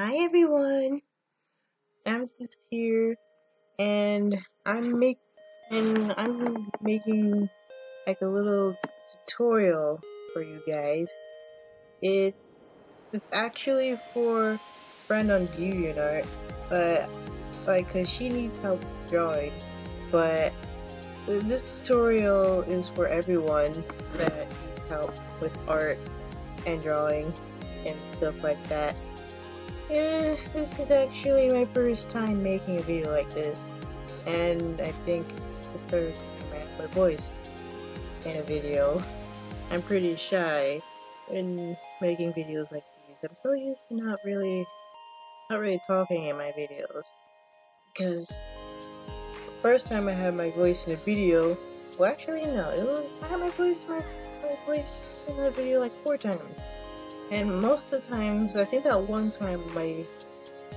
Hi everyone, Amethyst here, and I'm making like a little tutorial for you guys. It's actually for a friend on DeviantArt, but cause she needs help drawing. But this tutorial is for everyone that needs help with art and drawing and stuff like that. Yeah, this is actually my first time making a video like this, and I think the third time I have my voice in a video. I'm pretty shy in making videos like these. I'm so used to not really talking in my videos, because the first time I had my voice in a video, well actually no, I had my voice in a video like 4 times, and most of the times, I think that one time my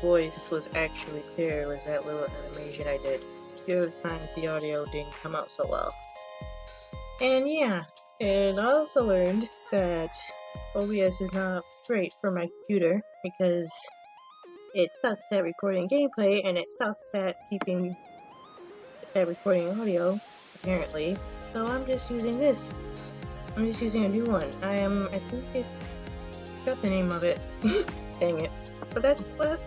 voice was actually clear was that little animation I did. The other time the audio didn't come out so well. And yeah, and I also learned that OBS is not great for my computer because it sucks at recording gameplay and it sucks at recording audio, apparently. So I'm just using this. I'm just using a new one. I think I forgot the name of it. Dang it. But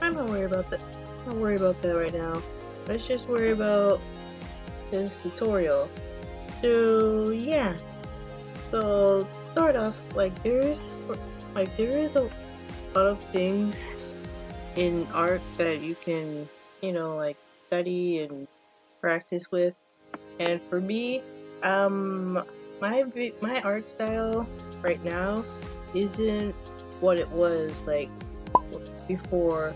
I'm not worried about that. I'm not worried about that right now. Let's just worry about this tutorial. So yeah. So start off, there is a lot of things in art that you can, study and practice with. And for me, my art style right now isn't what it was before,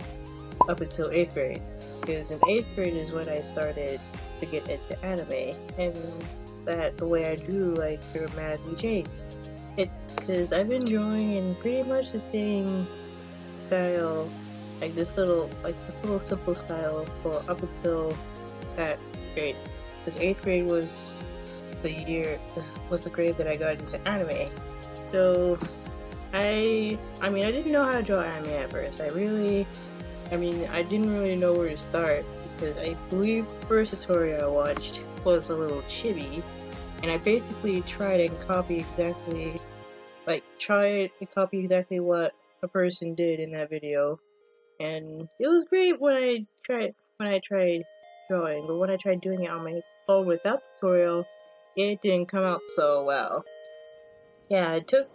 up until 8th grade, because in 8th grade is when I started to get into anime, and that the way I drew dramatically changed. Because I've been drawing in pretty much the same style, this little simple style for up until that grade. Because 8th grade was this was the grade that I got into anime. So I didn't know how to draw anime at first. I didn't really know where to start, because I believe the first tutorial I watched was a little chibi, and I basically tried and copy exactly what a person did in that video, and it was great when I tried drawing, but when I tried doing it on my own without tutorial, it didn't come out so well. Yeah, it took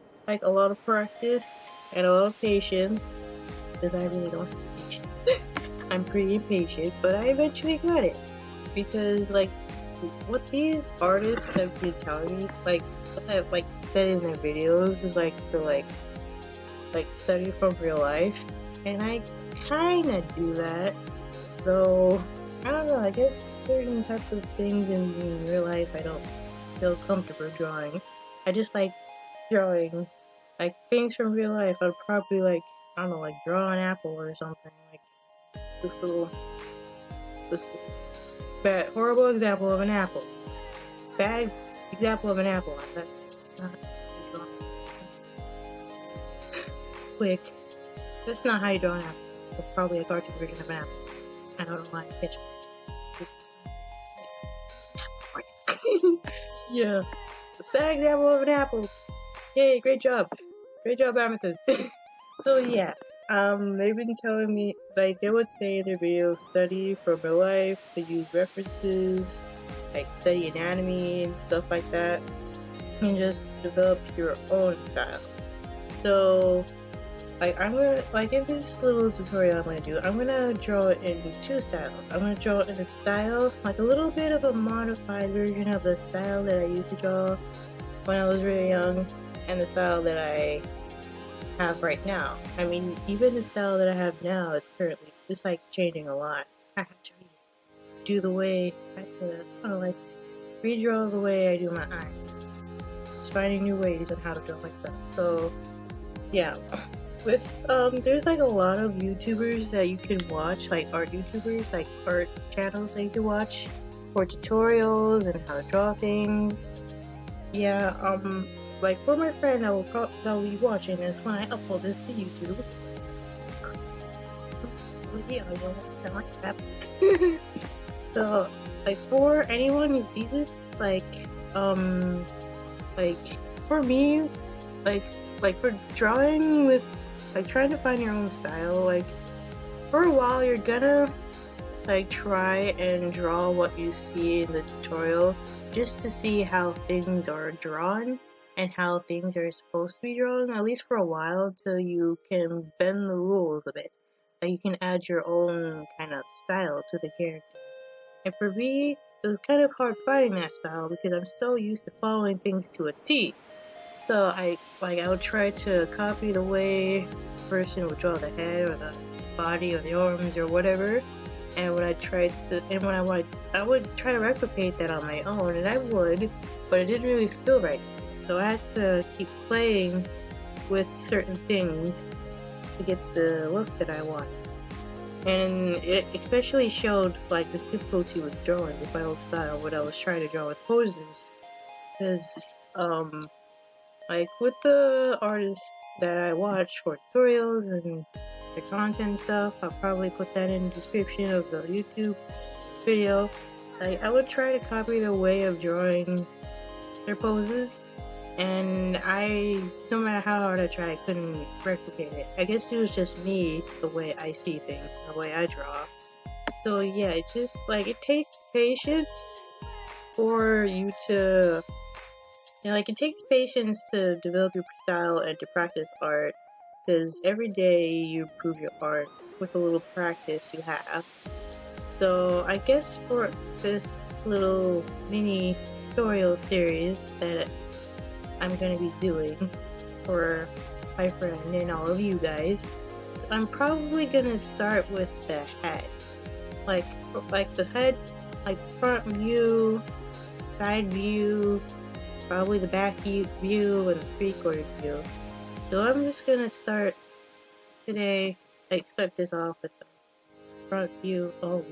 a lot of practice and a lot of patience, because I really don't have patience. I'm pretty impatient, but I eventually got it, because what these artists have been telling me, what they said in their videos is to study from real life, and I kinda do that, though I don't know, I guess certain types of things in real life I don't feel comfortable drawing. I just like drawing things from real life. I'd probably draw an apple or something, this bad horrible example of an apple. Bad example of an apple. Quick. That's not how you draw an apple. It's probably a cartoon version of an apple. I don't know why I pitched it. Yeah. A sad example of an apple. Yay, great job. Great job, Amethyst. So yeah. They've been telling me, they would say in their videos, study from real life, to use references, study anatomy and stuff like that, and just develop your own style. So, I'm gonna, in this little tutorial I'm gonna draw it in 2 styles. I'm gonna draw it in a style, a little bit of a modified version of the style that I used to draw when I was really young, and the style that I have right now. Even the style that I have now, it's changing a lot. I have to redraw the way I do my eyes. Just finding new ways on how to draw my stuff. So yeah, with there's a lot of YouTubers that you can watch, art YouTubers, art channels that you can watch for tutorials and how to draw things. Yeah, for my friend that will be watching this when I upload this to YouTube, with the audio, sound like crap. So, like, for anyone who sees this, like, for me, like for drawing with, like, trying to find your own style, like, for a while you're gonna, like, try and draw what you see in the tutorial just to see how things are drawn and how things are supposed to be drawn, at least for a while, till you can bend the rules a bit. Like, you can add your own kind of style to the character. And for me, it was kind of hard finding that style because I'm so used to following things to a T. So I would try to copy the way the person would draw the head or the body or the arms or whatever. And when I tried to, and when I would try to replicate that on my own, and I would, but it didn't really feel right. So I had to keep playing with certain things to get the look that I want. And it especially showed, like, this difficulty with drawing with my old style, what I was trying to draw with poses. Because, like, with the artists that I watch for tutorials and their content and stuff, I'll probably put that in the description of the YouTube video. Like, I would try to copy their way of drawing their poses, and no matter how hard I tried, I couldn't replicate it. I guess it was just me, the way I see things, the way I draw. So yeah, it just, like, it takes patience for you to, you know, like, it takes patience to develop your style and to practice art, because every day you improve your art with a little practice you have. So I guess for this little mini tutorial series that I'm gonna be doing for my friend and all of you guys, I'm probably gonna start with the head. Like the head, like front view, side view, probably the back view, and the 3/4 view. So I'm just gonna start today, like, start this off with the front view. Oh,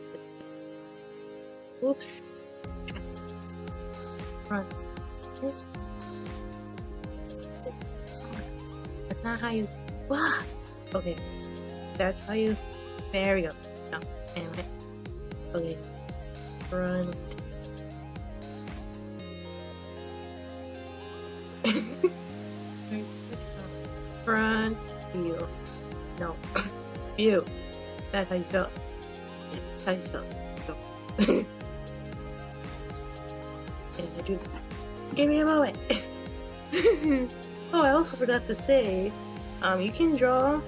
oops. Front. This. That's not how you. Okay, that's how you. There we go. No, anyway. Okay, front. Front view. No, view. That's how you spell it. Yeah, that's how you spell it. Go. Give me a moment. Oh, I also forgot to say, you can draw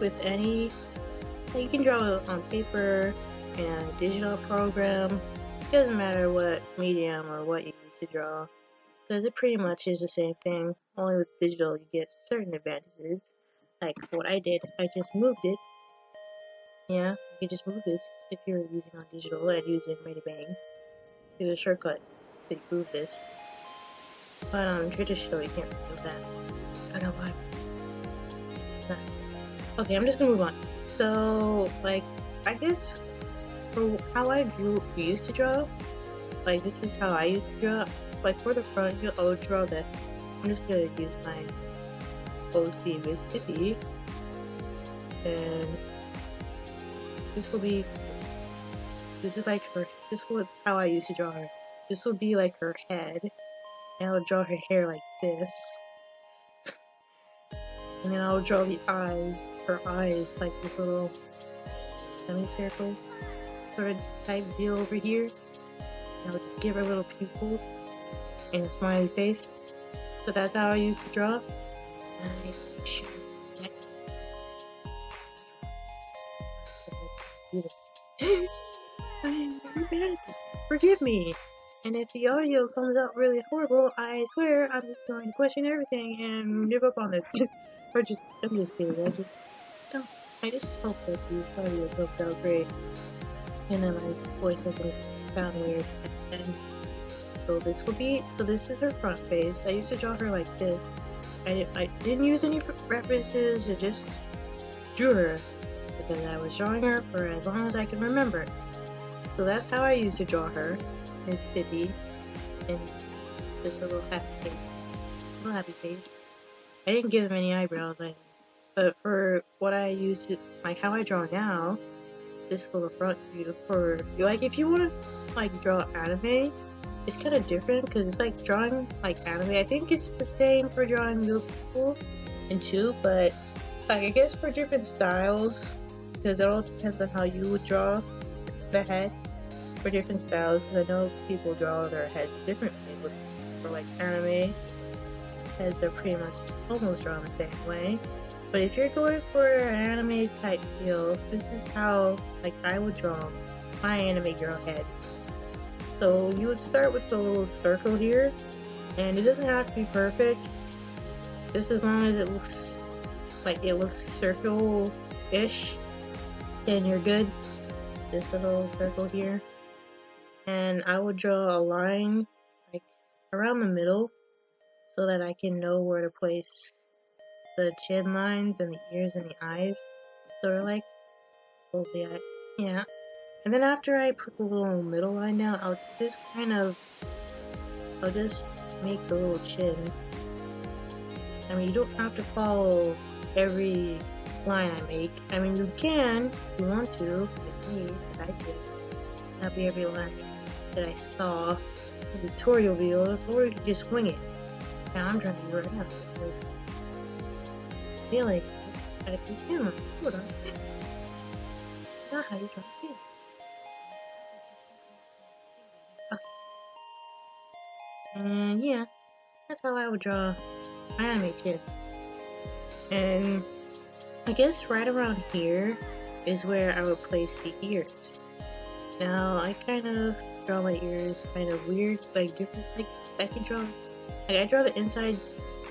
with any. You can draw on paper in a digital program. It doesn't matter what medium or what you use to draw, because it pretty much is the same thing. Only with digital, you get certain advantages. Like what I did, I just moved it. Yeah, you can just move this if you're using on digital and using Medibang. Do a shortcut to move this. But on traditional, you can't do that. I don't know why. Okay, I'm just gonna move on. So, like, I guess for how I used to draw, like, this is how I used to draw. Like, for the front, I would draw that. I'm just gonna use my OC Miss Tippy, and this is like her. This is how I used to draw her. This will be like her head, and I would draw her hair like this. And then I'll draw the eyes, her eyes, like this little semicircle sort of type deal over here. And I'll just give her little pupils and a smiley face. So that's how I used to draw. And I make sure that I'm very bad at this. Forgive me. And if the audio comes out really horrible, I swear I'm just going to question everything and give up on it. I'm just kidding. I just hope that the audio comes out great. And then my voice doesn't sound weird. And so this is her front face. I used to draw her like this. I didn't use any references, I just drew her. Because I was drawing her for as long as I can remember. So that's how I used to draw her. Miss Tippy. And this little happy face. I didn't give him any eyebrows. But for what I use to, like how I draw now, this little front view for like if you want to like draw anime, it's kind of different because it's like drawing like anime. I think it's the same for drawing real people and too, but like I guess for different styles, because it all depends on how you would draw the head for different styles. Because I know people draw their heads differently. But for like anime, heads are pretty much almost drawn the same way. But if you're going for an anime type feel, this is how like I would draw my anime girl head. So you would start with the little circle here, and it doesn't have to be perfect, just as long as it looks like it looks circle-ish, then you're good. Just a little circle here. And I would draw a line like around the middle so that I can know where to place the chin lines and the ears and the eyes. Sort of like hold the eye. Yeah. And then after I put the little middle line down, I'll just make the little chin. I mean, you don't have to follow every line I make. I mean, you can if you want to, like me, that I did. Not be every line that I saw in tutorial videos, or you can just wing it. Now I'm trying to do it right now because I feel like I just gotta continue. Hold on. That's not how you try to feel. And yeah, that's how I would draw my anime chin. And I guess right around here is where I would place the ears. Now I kind of draw my ears kind of weird, like different. Like I can draw, like I draw the inside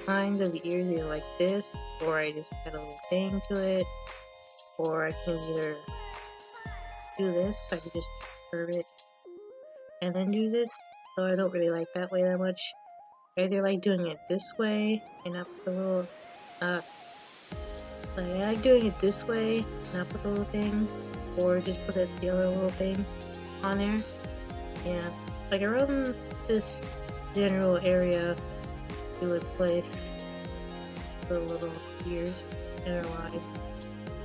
lines of the ears either like this, or I just add a little thing to it, or I can either do this. I can just curve it and then do this. So I don't really like that way that much. I either like doing it this way and I put the little like I like doing it this way and I put the little thing, or just put the other little thing on there. Yeah, like around this general area, you would place the little ears in a line.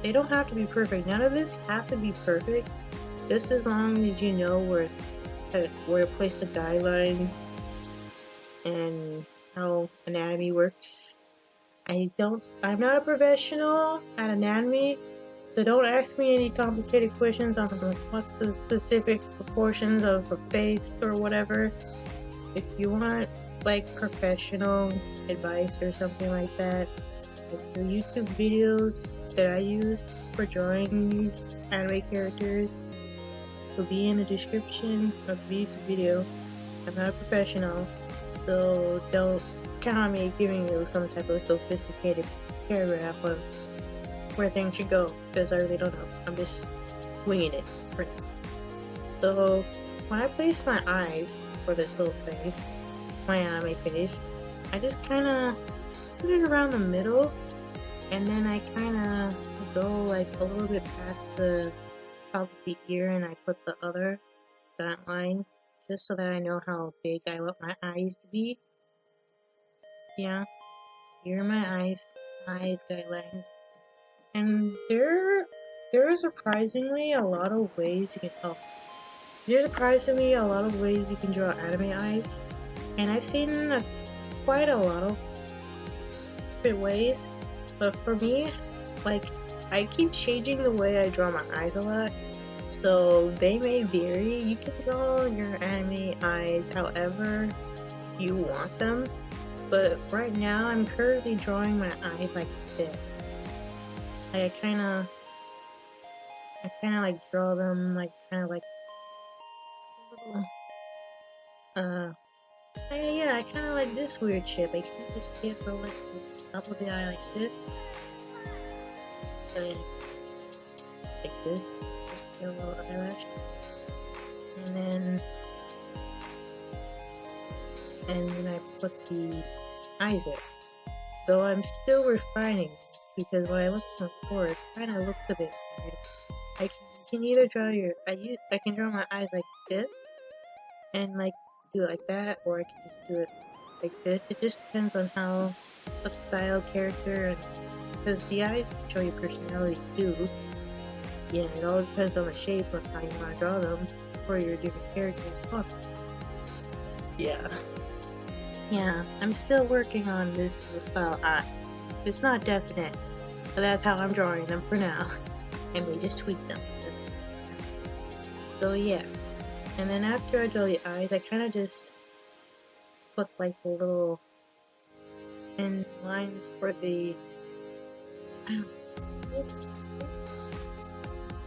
They don't have to be perfect. None of this have to be perfect. Just as long as you know where to place the guidelines and how anatomy works. I'm not a professional at anatomy, so don't ask me any complicated questions on what's the specific proportions of a face or whatever. If you want like professional advice or something like that, like the YouTube videos that I use for drawing these anime characters will be in the description of the YouTube video. I'm not a professional, so don't count on me giving you some type of sophisticated paragraph on where things should go, because I really don't know. I'm just winging it for now. So when I place my eyes for this little face, my anime face, I just kind of put it around the middle, and then I kind of go like a little bit past the top of the ear, and I put the other dot line just so that I know how big I want my eyes to be. Yeah, here are my eyes guidelines. And there are surprisingly a lot of ways you can there's surprisingly a lot of ways you can draw anime eyes, and I've seen quite a lot of different ways, but for me, like, I keep changing the way I draw my eyes a lot, so they may vary. You can draw your anime eyes however you want them, but right now I'm currently drawing my eyes like this. Like I kinda like draw them like kinda like little, yeah, I kinda like this weird shape. I can just get the like the top of the eye like this, and like this, just get a little eyelash, and then I put the eyes there. Though I'm still refining, because when I look at the board, it kind of looks a bit weird. You can either draw I can draw my eyes like this, and like do it like that, or I can just do it like this. It just depends on what style character and because the eyes show your personality too. Yeah, it all depends on the shape of how you want to draw them for your different characters. Oh, yeah. Yeah, I'm still working on this style eye. It's not definite, but that's how I'm drawing them for now. I may just tweak them. So yeah, and then after I draw the eyes, I kind of just put like the little thin lines for the, I don't know,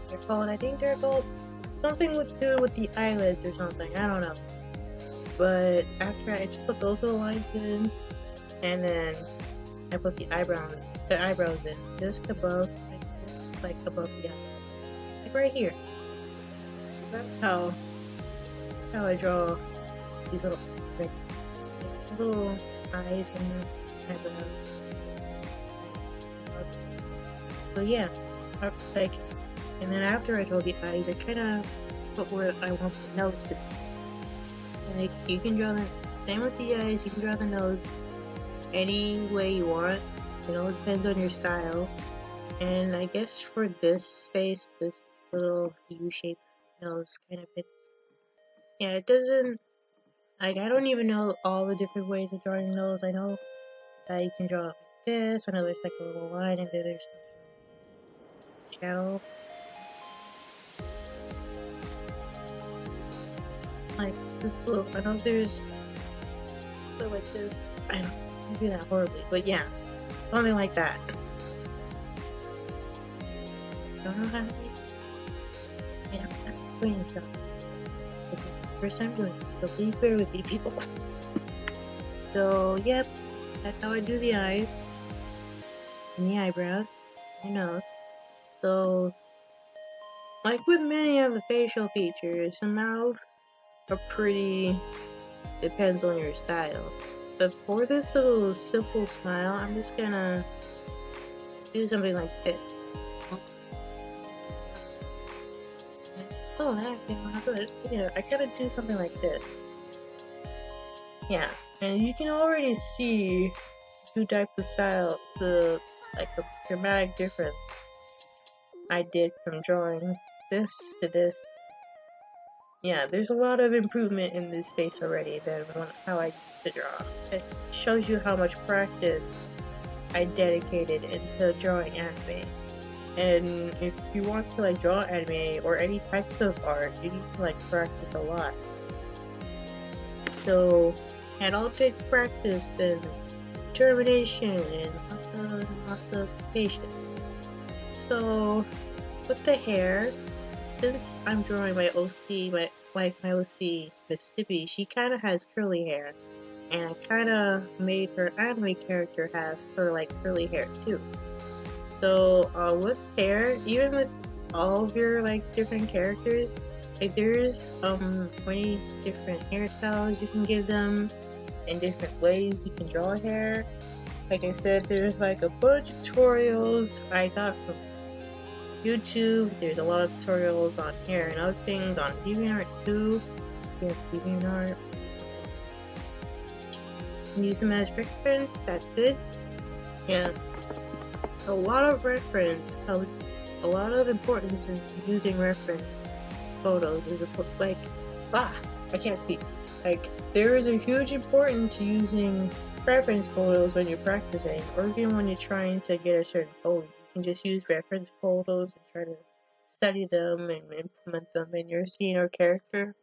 they're called, I think they're called something to do with the eyelids or something, I don't know. But after I just put those little lines in, and then I put the eyebrows in, just above, like above the eye, like right here. So that's how I draw these little, like, little eyes and eyebrows. So yeah, like, and then after I draw the eyes, I kind of put where I want the nose to be. Like, you can draw the same with the eyes. You can draw the nose any way you want. You know, it depends on your style. And I guess for this space, this little U-shaped nose kind of fits. Yeah, it doesn't. Like, I don't even know all the different ways of drawing a nose. I know that you can draw it like this. I know there's like a little line, and then there's some shadow. Like this little. I know there's like this. I don't do that horribly, but yeah, something like that. Don't know how to. Yeah, I'm doing stuff. This is my first time doing it, so please bear with me, people. So, yep, that's how I do the eyes, and the eyebrows, and the nose. So, like with many of the facial features, the mouth are pretty, depends on your style. But for this little simple smile, I'm just gonna do something like this. Oh, that came out good. Yeah, I gotta do something like this. Yeah, and you can already see two types of style, the dramatic difference I did from drawing this to this. Yeah, there's a lot of improvement in this space already than how I used to draw. It shows you how much practice I dedicated into drawing anime. And if you want to like draw anime or any types of art, you need to like practice a lot. So it all takes practice and determination and lots of patience. So with the hair, since I'm drawing my OC, my OC Mississippi, she kind of has curly hair, and I kind of made her anime character have sort of like curly hair too. So with hair, even with all of your like different characters, like there's many different hairstyles you can give them, and different ways you can draw hair. Like I said, there's like a bunch of tutorials I got from YouTube. There's a lot of tutorials on hair and other things on DeviantArt too. Yes, DeviantArt. Use them as reference. That's good. Yeah. A lot of reference, a lot of importance in using reference photos is I can't speak. Like, there is a huge importance to using reference photos when you're practicing, or even when you're trying to get a certain pose. You can just use reference photos and try to study them and implement them in your scene or character.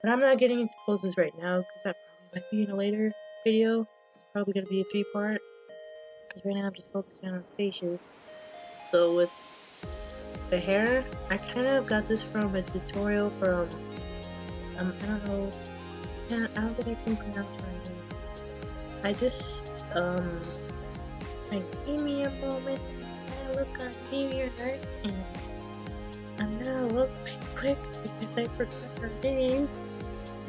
But I'm not getting into poses right now, because that probably might be in a later video. It's probably going to be a 3-part. Because right now I'm just focusing on faces. So with the hair, I kind of got this from a tutorial from, I don't know, I don't think I can pronounce her name. I just, like, give me a moment, I look on DeviantArt, and I'm gonna look quick because I forgot her name.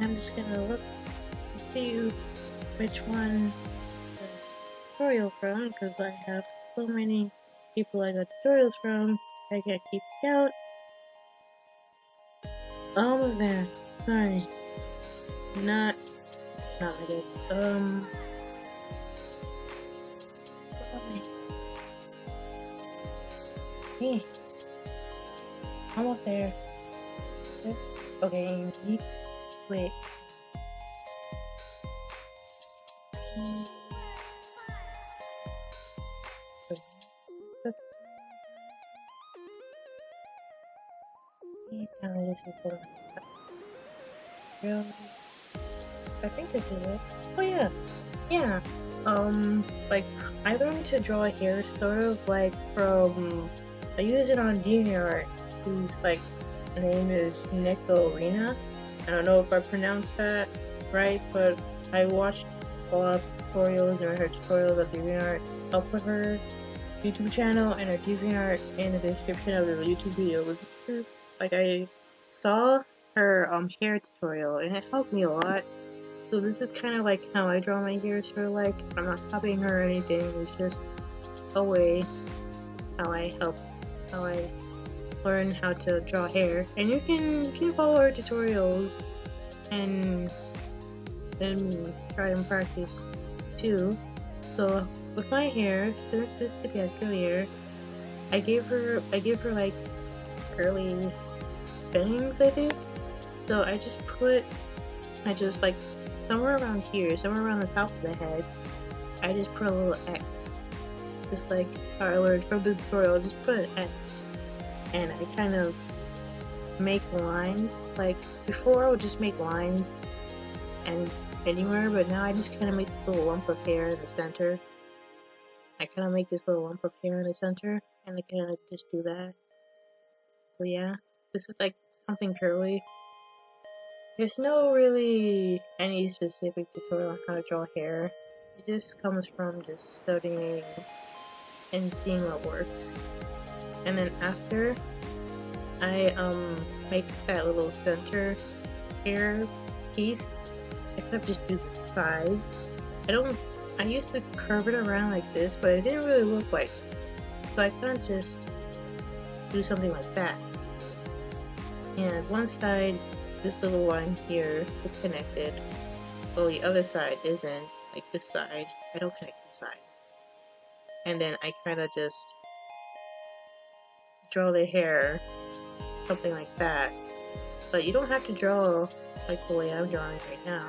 I'm just gonna look to see which one tutorial from, because I have so many people I got tutorials from, I can't keep count. Almost there. Sorry. Not good. Hey, almost there. Okay, wait. Tell me this is the one. Really? I think this is it. Oh yeah, yeah. Like I learned to draw hair sort of like from I use it on DeviantArt, whose like name is Neko Arena. I don't know if I pronounced that right, but I watched a lot of tutorials and I heard tutorials of DeviantArt. I'll put her YouTube channel and her DeviantArt in the description of the YouTube video. Like I saw her hair tutorial and it helped me a lot. So this is kind of like how I draw my hair, sort of like I'm not copying her or anything. It's just a way how I learn how to draw hair. And you can follow her tutorials and try and practice too. So with my hair, since this kid has curly hair, I gave her like curly bangs, I think. So I just like somewhere around here, somewhere around the top of the head, I just put a little X. Just like how I learned from the tutorial, just put an X. And I kind of make lines. Like before I would just make lines and anywhere, but now I just kind of make this little lump of hair in the center. I kind of make this little lump of hair in the center, and I kind of just do that. So yeah, this is like something curly. There's no really any specific tutorial on how to draw hair. It just comes from just studying and seeing what works. And then after, I make that little center hair piece. I kind of just do the side. I used to curve it around like this, but it didn't really look like it. So I kind of just do something like that. And one side, this little line here is connected, while the other side isn't. Like this side, I don't connect this side. And then I kind of just draw the hair, something like that. But you don't have to draw like the way I'm drawing right now.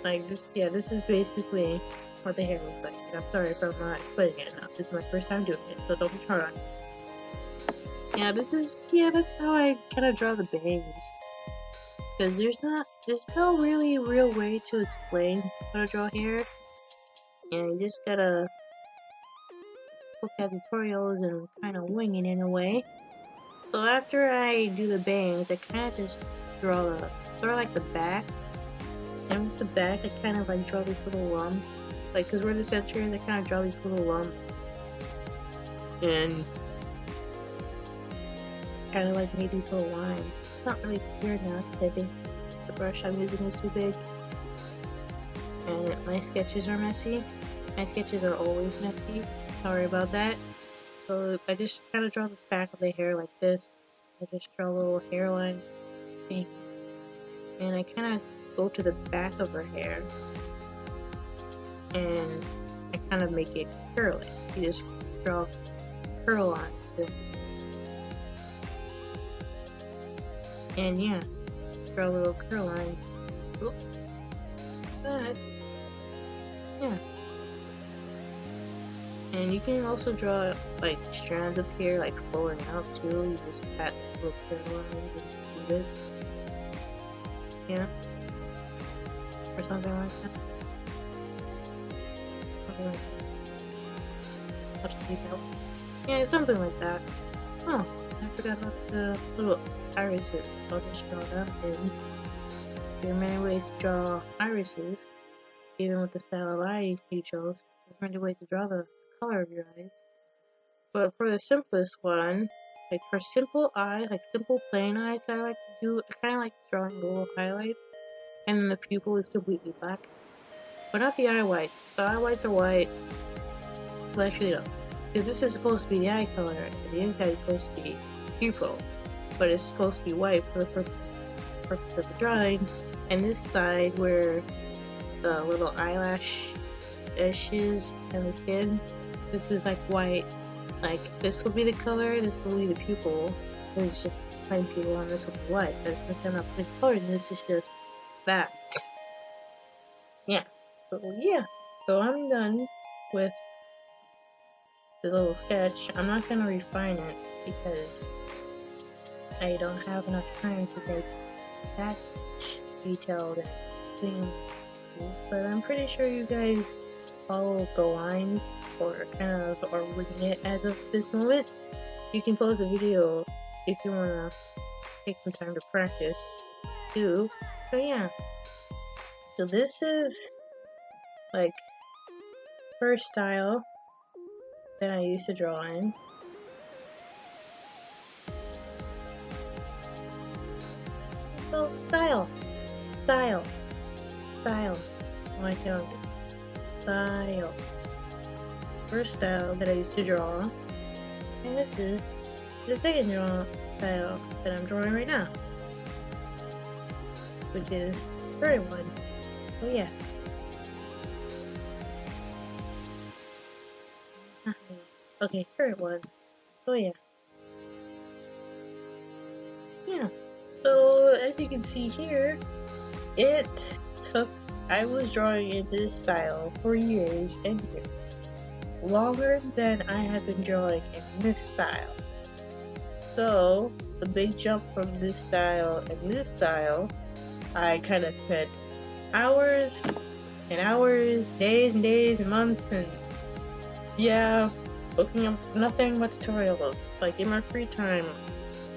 Like this, yeah, this is basically what the hair looks like. I'm sorry if I'm not explaining it enough. This is my first time doing it, so don't be hard on me. Yeah, that's how I kind of draw the bangs. Because there's no really real way to explain how to draw hair. And you just gotta look at tutorials and kind of wing it in a way. So after I do the bangs, I kind of just draw like the back. And with the back, I kind of like draw these little lumps. Like, cause we're the center, I kind of draw these little lumps. And kind of like made these little lines. It's not really clear now because I think the brush I'm using is too big. And my sketches are messy. My sketches are always messy. Sorry about that. So I just kind of draw the back of the hair like this. I just draw a little hairline thing. And I kind of go to the back of her hair. And I kind of make it curly. You just draw curl lines. And yeah, draw little curl lines. Oop. But yeah. And you can also draw like strands of hair like flowing out too. You just pat little curl lines and do this. Yeah. Or something like that. Something like that. Touch the detail. Yeah, something like that. Oh, I forgot about the little irises. I'll just draw them in. There are many ways to draw irises, even with the style of eye you chose. There's many ways to draw the color of your eyes. But for the simplest one, like for simple eyes, like simple plain eyes, I like to do, I kind of like drawing little highlights, and then the pupil is completely black. But not the eye whites. The eye whites are white. Well, actually no. Because this is supposed to be the eye color, and the inside is supposed to be pupil. But it's supposed to be white for the purpose of the drawing. And this side where the little eyelash edges and the skin, this is like white Like, this will be the color, this will be the pupil. It's just plain pupil, and this will be white. But since I'm not putting color, and this is just that. Yeah. So yeah. So I'm done with the little sketch. I'm not gonna refine it because I don't have enough time to make that detailed and clean. But I'm pretty sure you guys follow the lines or kind of are winging it as of this moment. You can pause the video if you wanna take some time to practice too. So yeah. So this is like first style that I used to draw in. So style. Oh, I can't. Style. First style that I used to draw. And this is the second style that I'm drawing right now. Which is the third one. So yeah. Okay, third one. So yeah. Yeah. So as you can see here, I was drawing in this style for years and years. Longer than I have been drawing in this style. So the big jump from this style and this style, I kind of spent hours and hours, days and days and months, and yeah, looking up nothing but tutorials. Like in my free time,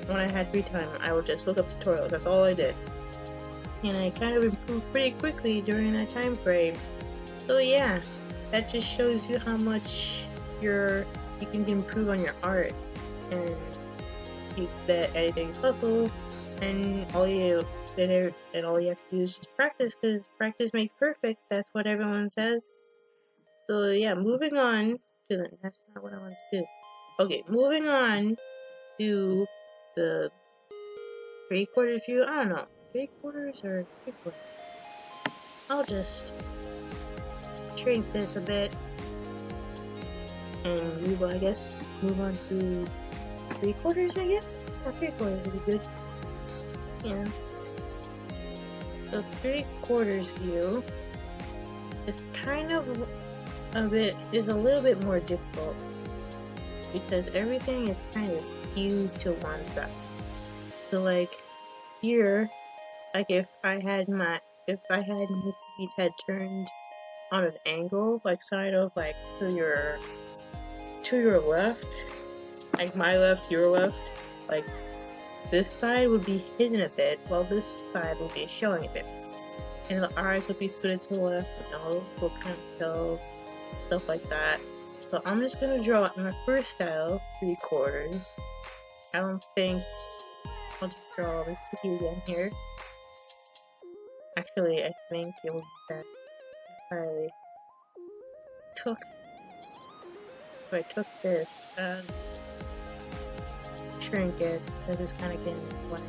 when I had free time, I would just look up tutorials. That's all I did. And I kind of improved pretty quickly during that time frame. So yeah, that just shows you how much you can improve on your art, and that anything's possible. And all you have to do is just practice, because practice makes perfect. That's what everyone says. So yeah, moving on to that's not what I want to do. Okay, moving on to the 3/4 view. I don't know, 3/4 or 3/4. I'll just shrink this a bit and move on to 3/4, I guess, or 3/4 would be good. Yeah. The 3/4 view is kind of is a little bit more difficult because everything is kind of skewed to one side. So like here, like if I had Miss B's head turned on an angle, like side of like to your left, like my left, your left, like this side would be hidden a bit, while this side would be showing a bit. And the eyes would be scooted to the left, the nose will kind of show, stuff like that. So I'm just gonna draw it in my first style, 3/4. I don't think I'll just draw this sticky again here. Actually, I think it would be best if I took this and shrink it, because it's kind of getting in the way.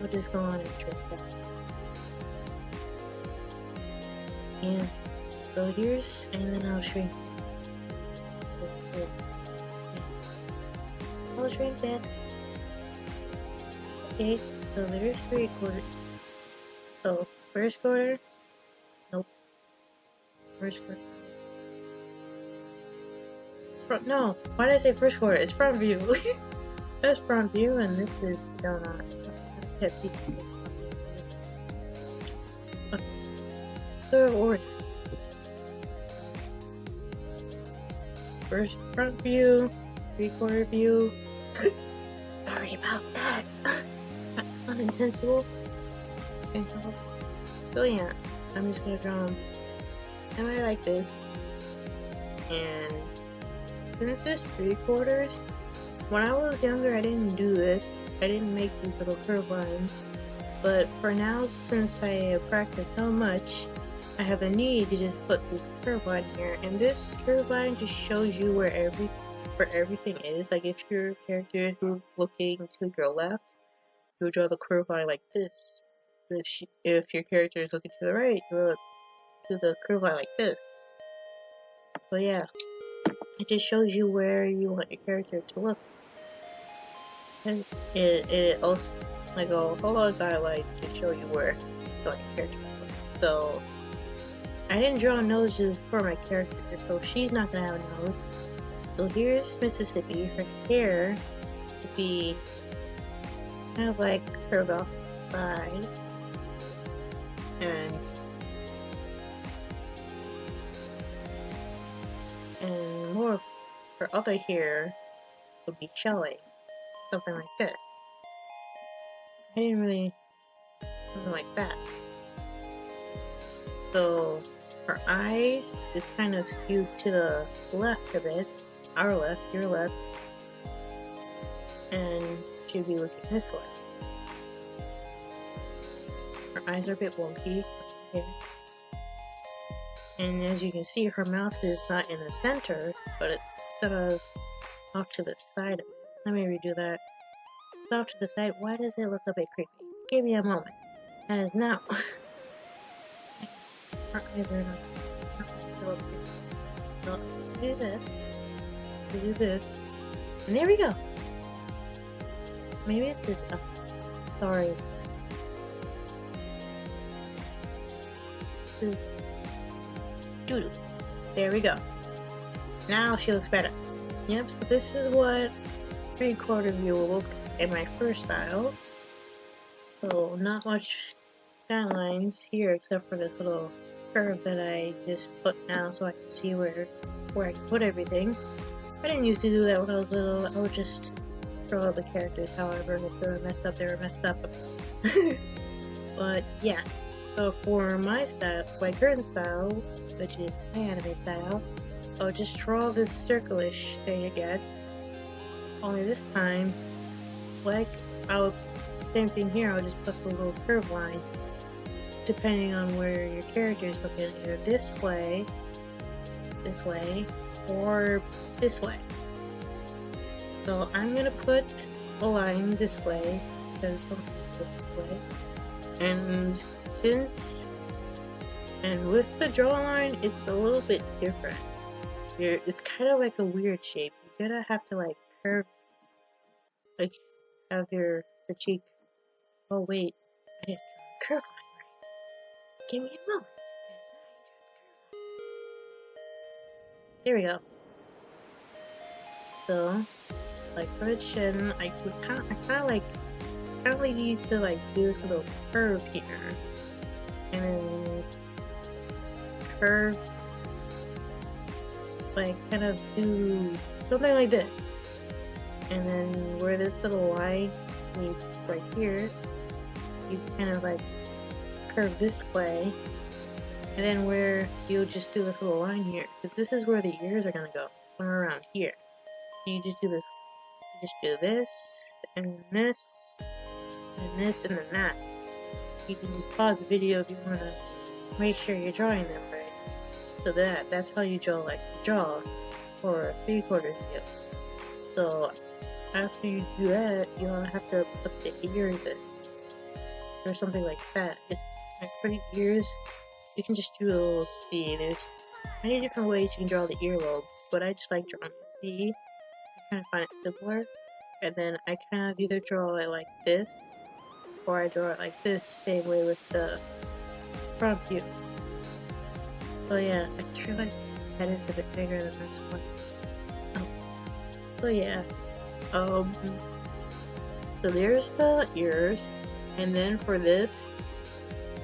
I'll just go on and shrink that. Yeah. So here's, and then I'll shrink. I'll shrink this. Okay, so there's 3/4. So first quarter. Nope. First quarter. No, why did I say first quarter? It's front view. That's front view, and this is donut. Third order. First front view, 3/4 view. Sorry about that. Unintentional. So yeah, I'm just gonna draw them. And I like this. And since it's 3/4, when I was younger I didn't do this. I didn't make these little curve lines. But for now, since I practice so much, I have a need to just put this curve line here. And this curve line just shows you where everything is. Like if your character is looking to your left, you'll draw the curve line like this. If your character is looking to the right, you'll do the curve line like this. So yeah, it just shows you where you want your character to look. And it also, like, a whole lot of dialogue to show you where you want your character to look. So I didn't draw noses for my character, so she's not gonna have a nose. So here's Mississippi. Her hair would be kind of like curved off the side, and more of her other hair would be shelly, something like this. I didn't really something like that. So her eyes is kind of skewed to the left a bit, our left, your left, and she'd be looking this way. Her eyes are a bit wonky. Okay. And as you can see, her mouth is not in the center, but it's sort of off to the side of it. Let me redo that. It's off to the side. Why does it look a bit creepy? Give me a moment. That is now. Her eyes are not. So, do this. Do this. And there we go. Maybe it's this. Sorry. This is doo-doo. There we go. Now she looks better. Yep, so this is what 3/4 view will look in my first style. So not much guidelines here except for this little curve that I just put now so I can see where I can put everything. I didn't used to do that when I was little. I would just draw the characters however, if they were messed up, they were messed up. But yeah. So for my style, my current style, which is my anime style, I'll just draw this circle-ish thing again. Only this time, like same thing here, I'll just put the little curve line, depending on where your character is looking, either this way, or this way. So I'm gonna put a line this way, because this way, and with the draw line, it's a little bit different. It's kind of like a weird shape. You're gonna have to like curve, like have the cheek. Oh wait, I didn't draw a curve line right. Give me a moment. There we go. So, like for the chin, I kind of need to like do this little curve here, and then curve, like kind of do something like this, and then where this little line meets right here, you kind of like curve this way, and then where you'll just do this little line here, because this is where the ears are gonna go, somewhere around here. You just do this. You just do this, and this, and this, and then that. You can just pause the video if you want to make sure you're drawing them right. So that's how you draw, like, jaw for a 3/4 view. So after you do that, you'll have to put the ears in, or something like that. It's like for the ears, you can just do a little C. There's many different ways you can draw the earlobe, but I just like drawing the C. I kind of find it simpler. And then I kind of either draw it like this, or I draw it like this, same way with the front view. So yeah, I just realized that is a bit bigger than this one. Oh. So yeah, so there's the ears, and then for this,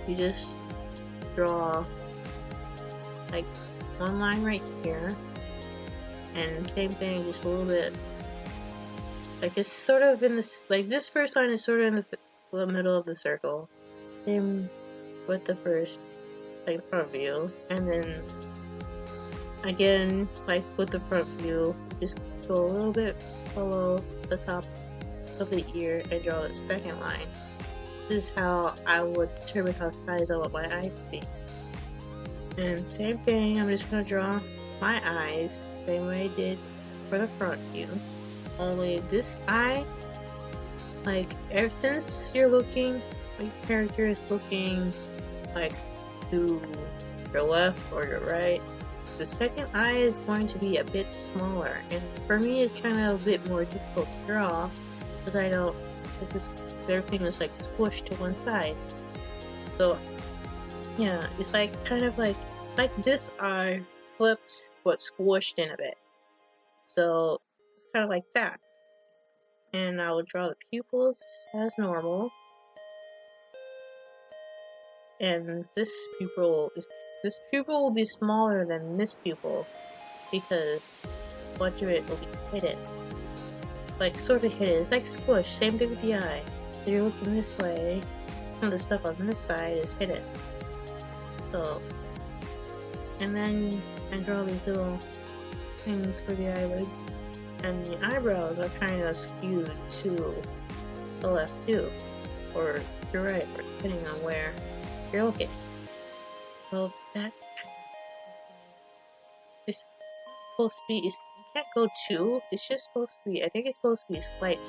you just draw like one line right here, and same thing, just a little bit. Like it's sort of in this, like this first line is sort of in the middle of the circle. Same with the first, like front view, and then again, like with the front view, just go a little bit below the top of the ear and draw the second line. This is how I would determine how size I want my eyes to be. And same thing, I'm just gonna draw my eyes same way I did for the front view. Only this eye, like ever since you're looking, like your character is looking like to your left or your right, the second eye is going to be a bit smaller, and for me it's kind of a bit more difficult to draw because I don't, because everything is like squished to one side. So yeah, it's like kind of like this eye flips but squished in a bit. So it's kind of like that. And I will draw the pupils as normal. And this pupil will be smaller than this pupil because much of it will be hidden. Like sort of hidden. It's like squished. Same thing with the eye. So you're looking this way, and the stuff on this side is hidden. So, and then I draw these little things for the eyelids. And the eyebrows are kind of skewed to the left too, or to the right, or depending on where you're looking. So that is supposed to be, you can't go too, it's just supposed to be, I think it's supposed to be slight.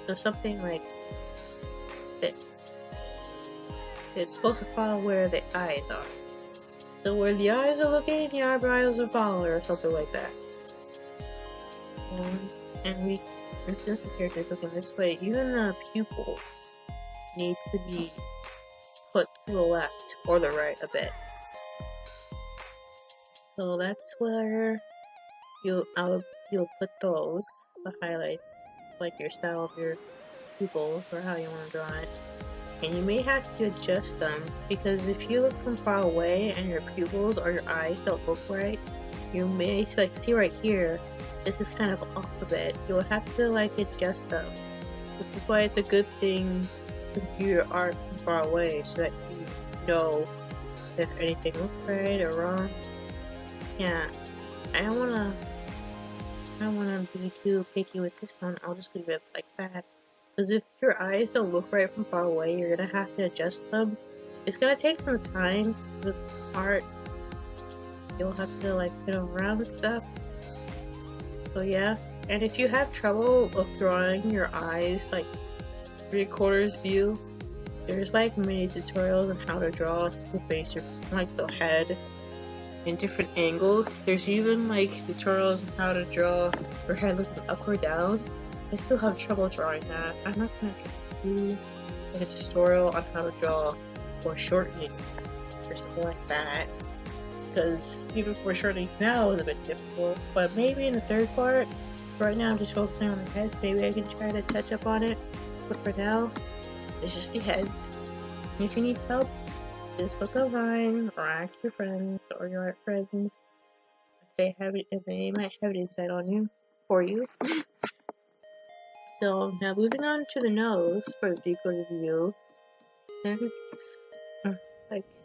So something like that. It's supposed to follow where the eyes are. So where the eyes are looking, the eyebrows will follow, or something like that. And since the character is looking this way, even the pupils need to be put to the left or the right a bit. So that's where you'll put those, the highlights, like your style of your pupils or how you want to draw it. And you may have to adjust them because if you look from far away and your pupils or your eyes don't look right, you may like see right here. This is kind of off a bit. You'll have to like adjust them. Which is why it's a good thing to view your art from far away so that you know if anything looks right or wrong. Yeah, I don't wanna be too picky with this one. I'll just leave it like that. Because if your eyes don't look right from far away, you're gonna have to adjust them. It's gonna take some time with art. You'll have to like get around and stuff. So yeah, and if you have trouble of drawing your eyes like 3/4 view, there's like many tutorials on how to draw the face or like the head in different angles. There's even like tutorials on how to draw your head looking up or down. I still have trouble drawing that. I'm not gonna do like a tutorial on how to draw foreshortening or something like that. Because even foreshortening now is a bit difficult, but maybe in the third part. Right now I'm just focusing on the head. Maybe I can try to touch up on it, but for now it's just the head. And if you need help, just look online or ask your friends or your art friends if they might have insight on you for you. So now moving on to the nose for the 3/4 view.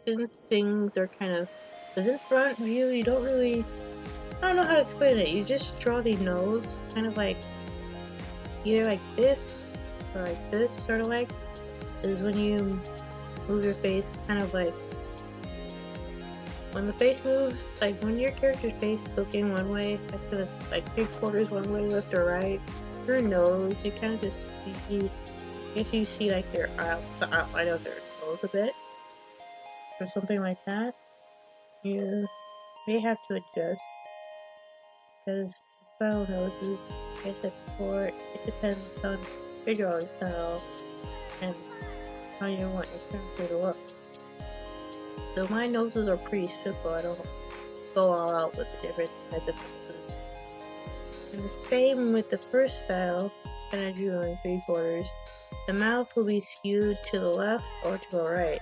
Since things are kind of, because in front view you don't really, I don't know how to explain it. You just draw the nose kind of like either like this or like this, sort of like. Is when you move your face, kind of like when the face moves, like when your character's face is looking one way, like to the, like 3/4 one way, left or right. Your nose, you kind of just see, if you see like the outline of their nose a bit, or something like that, you may have to adjust, because style noses, like I said before, it depends on your drawing style and how you want your character to look. So my noses are pretty simple. I don't go all out with the different types of noses. And the same with the first style that I drew in 3/4. The mouth will be skewed to the left or to the right.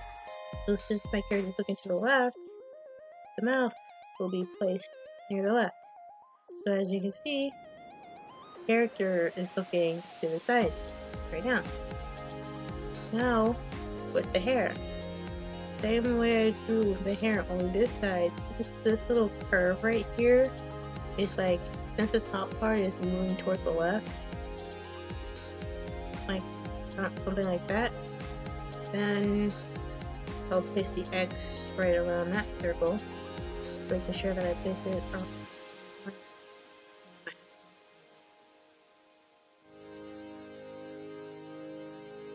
So since my character is looking to the left, the mouth will be placed near the left. So as you can see, the character is looking to the side right now. Now, with the hair. Same way I drew the hair on this side, this little curve right here is like, since the top part is moving toward the left, like something like that, then I'll place the X right around that circle, making sure that I place it on.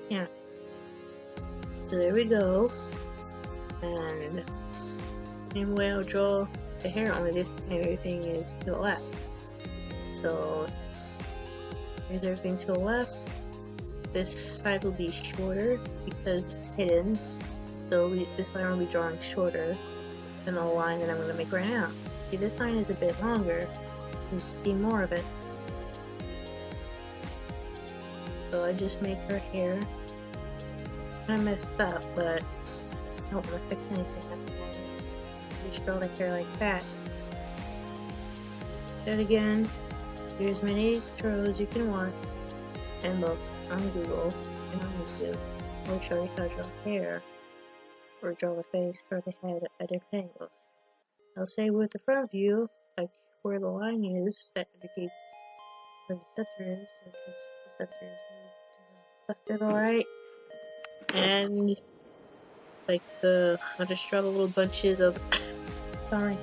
Yeah. So there we go. And same way I'll draw the hair, only this time everything is to the left. So here's everything to the left. This side will be shorter because it's hidden. So this line will be drawing shorter than the line that I'm going to make right now. See, this line is a bit longer. You can see more of it. So I just make her hair. I messed up, but I don't want to fix anything. Just draw the hair like that. Then again, do as many tutorials as you can watch and look on Google and on YouTube. I'll show you how to draw hair or draw the face or the head at different angles. I'll say with the front view, like where the line is, that indicates where the center is, so the center is left to the right, and like I'll just draw the little bunches of, sorry,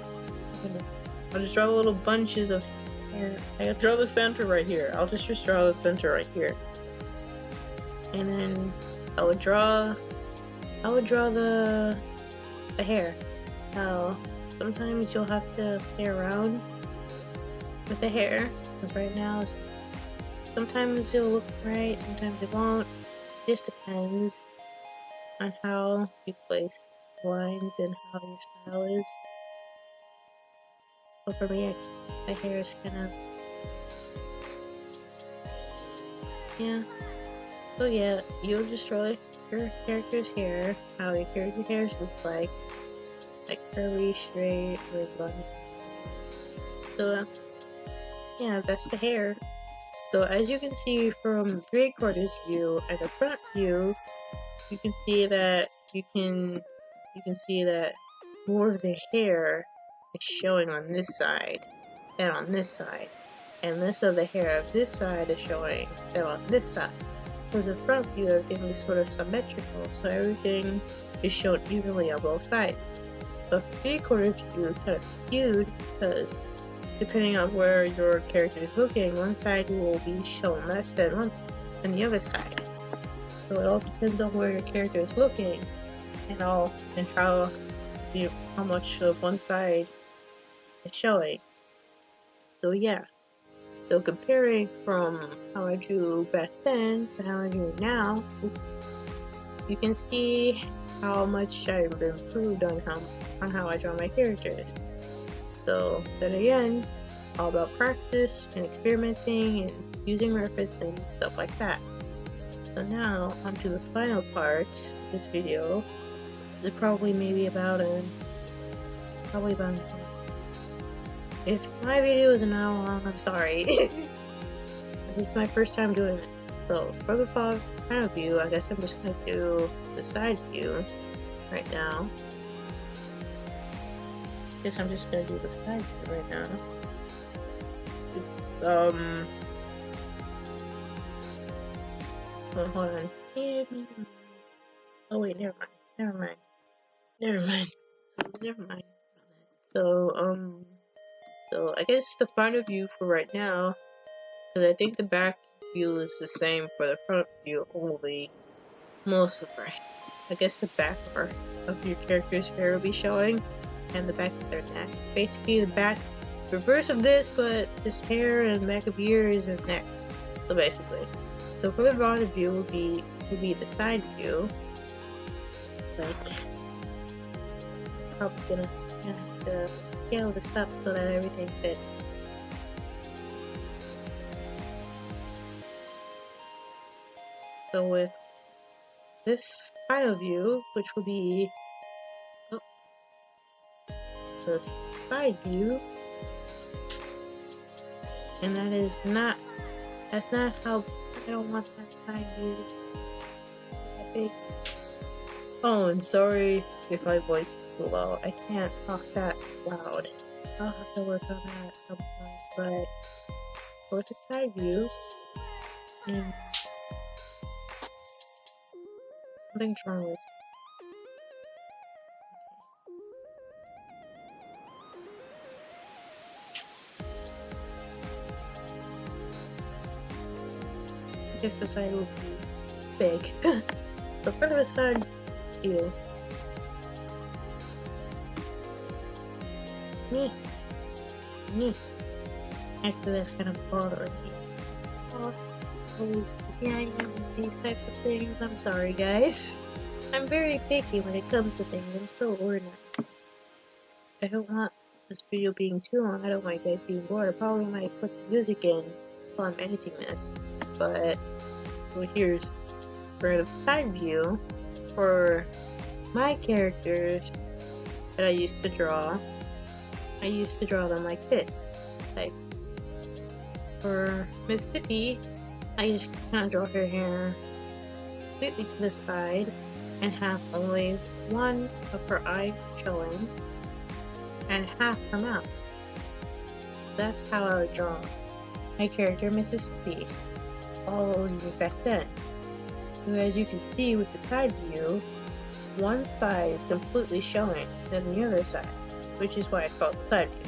goodness. I'll just draw the little bunches of hair. I'll draw the center right here. I'll just draw the center right here. And then I would draw the hair. Now, sometimes you'll have to play around with the hair, because right now, sometimes it'll look right, sometimes it won't. It just depends on how you place lines and how your style is. But for me, my hair is kind of, yeah. So yeah, you'll just draw your character's hair, how your character's hair looks like curly, straight, or bun. So yeah, that's the hair. So as you can see from 3/4 view and the front view, you can see that more of the hair is showing on this side than on this side, and less of the hair of this side is showing than on this side. Because the front view, everything is sort of symmetrical, so everything is shown evenly on both sides. The 3/4 view is kind of skewed because depending on where your character is looking, one side will be shown less than the other side. So it all depends on where your character is looking and how much of one side is showing. So yeah. So comparing from how I drew back then to how I drew now, you can see how much I've improved on how I draw my characters. So then again, all about practice and experimenting and using reference and stuff like that. So now onto the final part of this video. This is probably about if my video is an hour long, I'm sorry. This is my first time doing it. So for the front view, I guess I'm just gonna do the side view right now. Guess I'm just gonna do the side view right now. Oh, hold on. Oh wait, never mind. So I guess the front view for right now, because I think the back view is the same for the front view, only most of her. I guess the back part of your character's hair will be showing, and the back of their neck. Basically, the back reverse of this, but this hair and back of ears and neck. So basically, so for the front view will be the side view, but I'm probably gonna have to scale this up so that everything fits. So with this final view, which will be the side view, and that's not how I don't want that side view. I think. Oh, and sorry if my voice is too low. I can't talk that loud. I'll have to work on that sometime. But with the side view, and something's wrong with. I guess the side will be big. So for the side view, Me. Actually, that's kind of bothering me. Oh, yeah, I know these types of things. I'm sorry, guys. I'm very picky when it comes to things. I'm so organized. I don't want this video being too long. I don't want you guys being bored. I probably might put some music in while I'm editing this. But, well, here's for the side view for my characters that I used to draw. I used to draw them like this. Like, for Mississippi, I just kind of draw her hair completely to the side and have only one of her eye showing and half her mouth. That's how I would draw my character Mississippi all those years back then. So as you can see with the side view, one side is completely showing than the other side, which is why it's called the side view.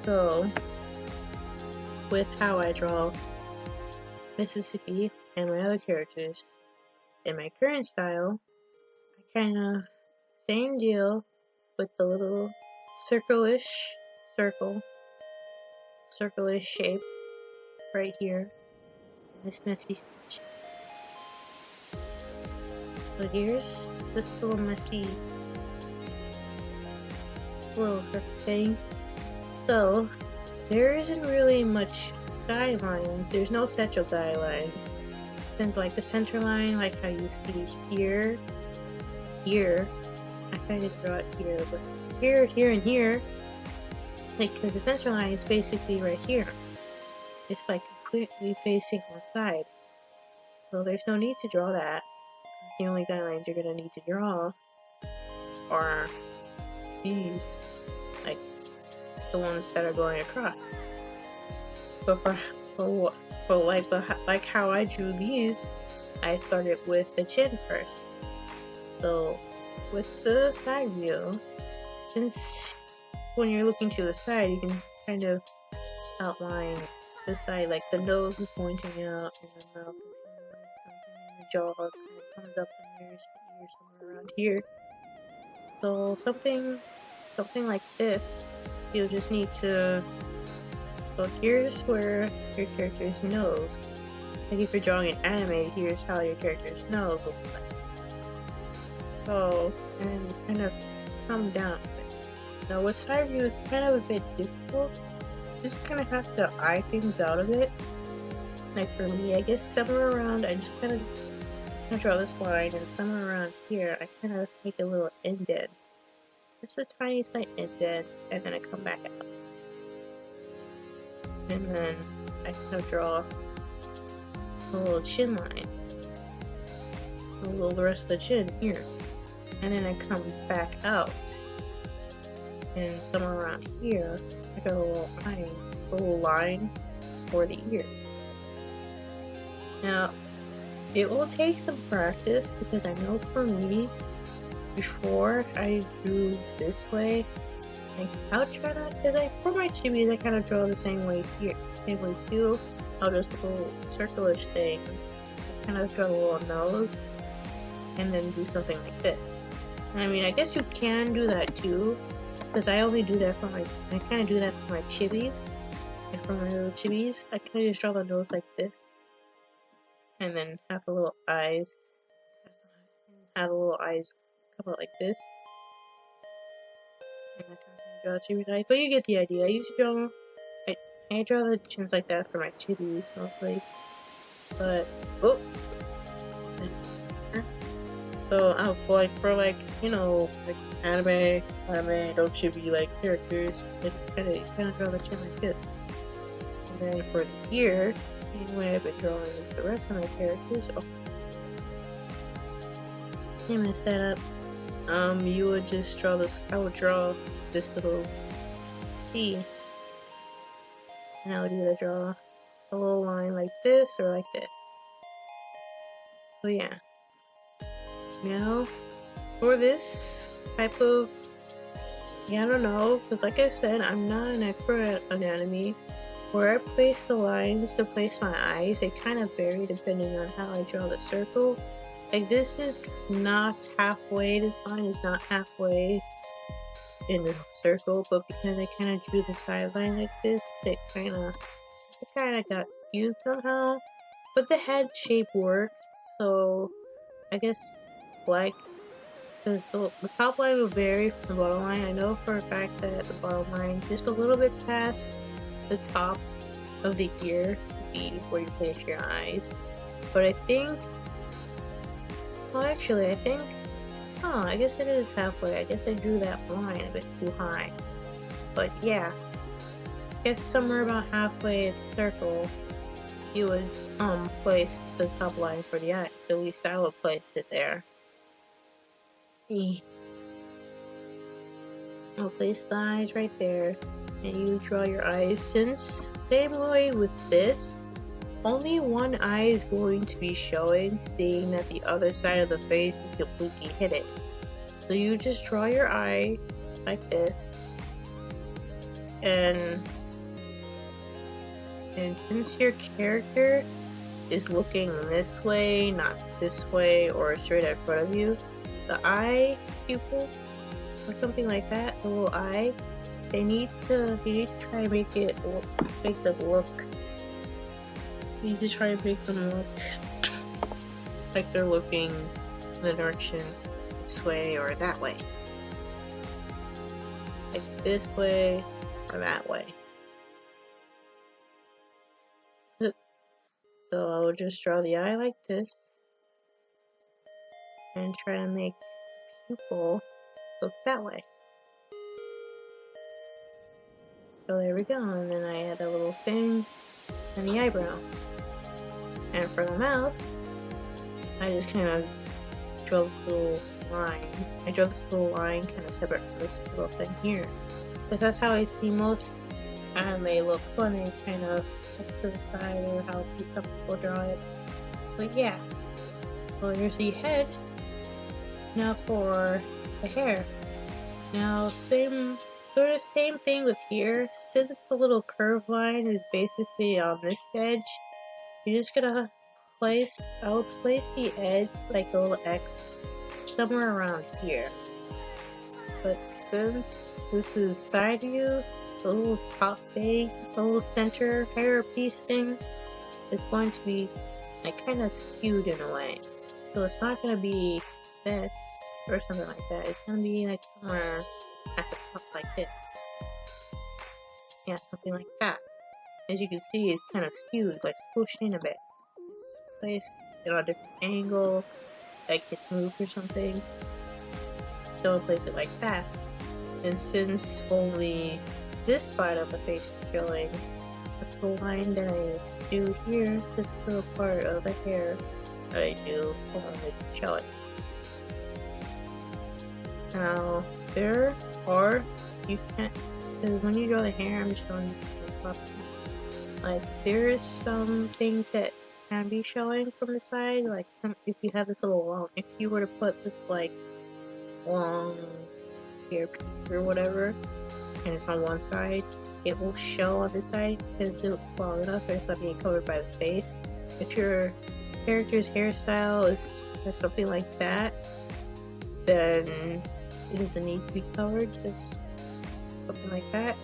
So, with how I draw Mississippi and my other characters in my current style, I kind of same deal with the little circle-ish shape right here in this messy stitch. So here's this little messy little circle thing. So there isn't really much guidelines. There's no central guideline. And like the center line, like how you see here, I kind of draw it here, but here, and here, like, because the center line is basically right here. It's like completely facing one side. So there's no need to draw that. The only guidelines you're gonna need to draw are these, like the ones that are going across. But for like how I drew these, I started with the chin first. So with the side view, since when you're looking to the side, you can kind of outline the side, like the nose is pointing out and the mouth is kind of like something in the jaw kind of comes up and there's the ear somewhere around here. So something like this, you'll just need to, so here's where your character's nose, like if you're drawing an anime, here's how your character's nose looks like. So, and kind of come down. Now with side view, it's kind of a bit difficult. Just kind of have to eye things out of it. Like for me, I guess somewhere around, I just kind of draw this line, and somewhere around here, I kind of make a little indent. Just a tiny slight indent, and then I come back out. And then I kind of draw a little chin line. The rest of the chin here. And then I come back out. And somewhere around here, I got a little line for the ear. Now, it will take some practice because I know for me, before I drew this way, like I'll try not to, like for my chibis, I kind of draw the same way here. Same way too. I'll just do a little circular thing, kind of draw a little nose, and then do something like this. I mean, I guess you can do that too, because I only do that for I kind of do that for my chibis. And for my little chibis, I kind of just draw the nose like this, and then have the little eyes, come out like this. And that's how I draw chibi eyes, but you get the idea. I usually draw, I draw the chins like that for my chibis mostly, but so I'll like for like like anime don't chibi like characters, I just kind of draw the chin like this. And then for the ear, same way I've been drawing the rest of my characters. Oh, I messed that up. You would just draw this. I would draw this little C, and I would either draw a little line like this or like this. So yeah. Now, for this type of, I don't know, because like I said, I'm not an expert at anatomy. Where I place the lines to place my eyes, they kind of vary depending on how I draw the circle. Like this is not halfway, this line is not halfway. in the circle, but because I kind of drew the sideline like this, it kind of got skewed somehow. But the head shape works, so I guess like because the top line will vary from the bottom line. I know for a fact that the bottom line just a little bit past the top of the ear would be where you place your eyes. But I think, well, actually, I think, oh, I guess it is halfway. I guess I drew that line a bit too high. But yeah, I guess somewhere about halfway in the circle, you would place the top line for the eye. At least I would place it there. I'll place the eyes right there, and you draw your eyes. Since same way with this, only one eye is going to be showing, seeing that the other side of the face is completely hidden. So you just draw your eye like this, and since your character is looking this way, not this way, or straight in front of you, the eye pupil or something like that, the little eye, you need to try to make them look. You need to try to make them look like they're looking in the direction this way or that way. Like this way or that way. So I will just draw the eye like this and try to make people look that way. So there we go, and then I add a little thing and the eyebrow. And for the mouth, I just kind of draw this little line. I draw this little line kind of separate from this little thing here. Because that's how I see most anime look funny, kind of up to the side, or how people draw it. But yeah. Well, here's the head. Now for the hair. Now, sort of same thing with here. Since the little curved line is basically on this edge, you're just gonna I would place the edge like a little X somewhere around here. But since this is side view, the little top thing, the little center hair piece thing is going to be like kind of skewed in a way. So it's not gonna be this or something like that. It's gonna be like somewhere at the top like this. Yeah, something like that. As you can see, it's kind of skewed, like pushed in a bit. Place it on a different angle, like it's moved or something. Don't place it like that. And since only this side of the face is showing, the line that I do here, this little part of the hair that I do, hold on, let me show it. Now, you can't, because when you draw the hair, I'm showing you stuff. Like, there is some things that can be showing from the side, like if you have this little long, if you were to put this like long hair piece or whatever, and it's on one side, it will show on this side because it's long enough and it's not being covered by the face. If your character's hairstyle is or something like that, then it doesn't need to be covered, just something like that.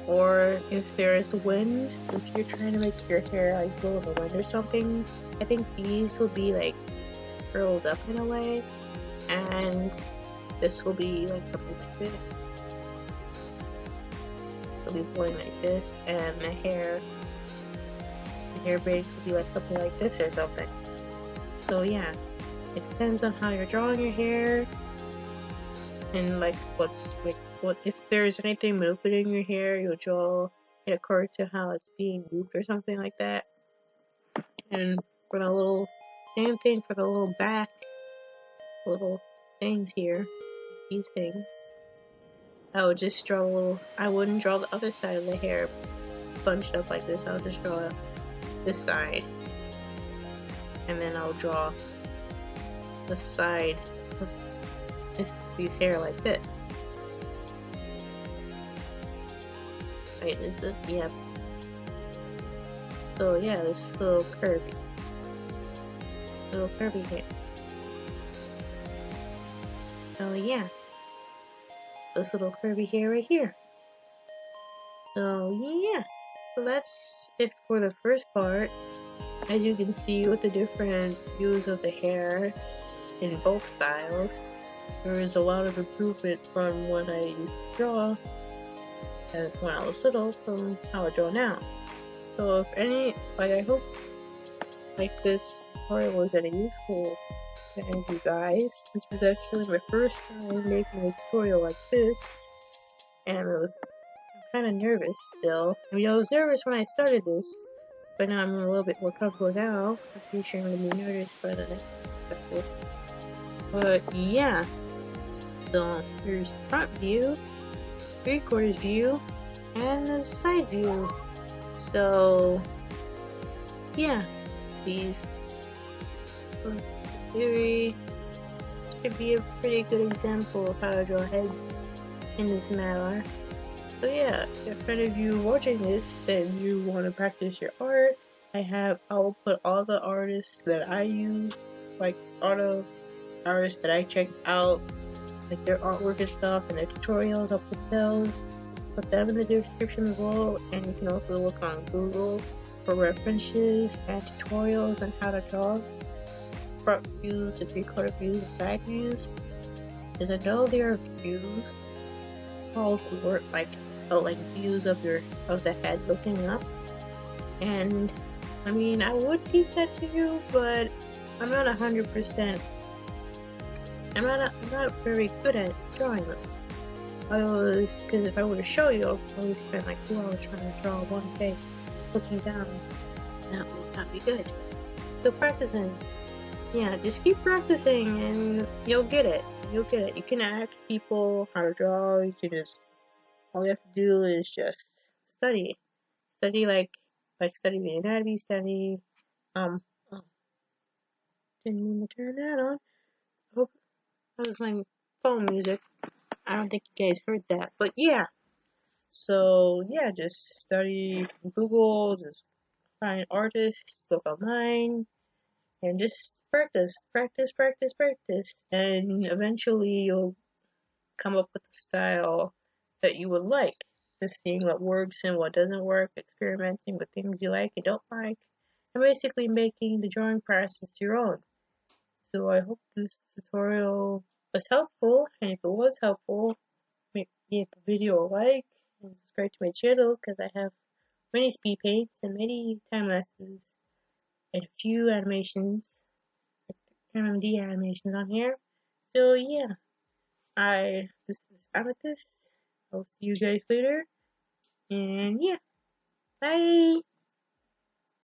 Or if there is wind, if you're trying to make your hair like blow in the wind or something, I think these will be like curled up in a way, and this will be like something like this. It'll be blowing like this, and the hair braids will be like something like this or something. So yeah, it depends on how you're drawing your hair, and like what if there's anything moving in your hair, you'll draw it according to how it's being moved or something like that. And for the little same thing for the little back little things here, these things, I would just draw I wouldn't draw the other side of the hair bunched up like this. I would just draw this side, and then I'll draw the side of these hair like this. Wait, is this? Yeah. So yeah, this little curvy hair. So yeah. this little curvy hair right here. So yeah, so that's it for the first part. As you can see with the different views of the hair in both styles, there is a lot of improvement from when I used to draw and when I was little from how I draw now. So if any, I hope this tutorial was any useful to any of you guys. This is actually my first time making a tutorial like this, and I'm kind of nervous still. I mean, I was nervous when I started this, but now I'm a little bit more comfortable now. I'm pretty sure I'm gonna be nervous by the next practice. But yeah, so here's the front view, 3/4 view, and the side view. So yeah, these theory should be a pretty good example of how to draw heads in this matter. So yeah, if any of you watching this and you want to practice your art, I'll put all the artists that I use, like all the artists that I checked out, like their artwork and stuff and their tutorials. I'll put them in the description below, and you can also look on Google for references and tutorials on how to draw front views, the 3/4 views, and side views. Because I know there are views called work like views of the head looking up, and I mean I would teach that to you, but I'm not 100%. I'm not very good at drawing them. Because if I were to show you, I'd probably spend like 2 hours trying to draw one face looking down. That would not be good. So practicing. Yeah, just keep practicing and you'll get it. You'll get it. You can ask people how to draw. You can just, all you have to do is just study. Study like study the anatomy, study, oh, didn't mean to turn that on. Oh, that was my phone music. I don't think you guys heard that, but yeah. So yeah, just study Google, just find artists, look online, and just practice, practice, practice, practice. And eventually you'll come up with a style that you would like. Just seeing what works and what doesn't work, experimenting with things you like and don't like, and basically making the drawing process your own. So I hope this tutorial was helpful, and if it was helpful, give the video a like and subscribe to my channel because I have many speed paints and many time lapses and a few animations, like MMD animations on here. So yeah, this is Amethyst. I'll see you guys later, and yeah, bye.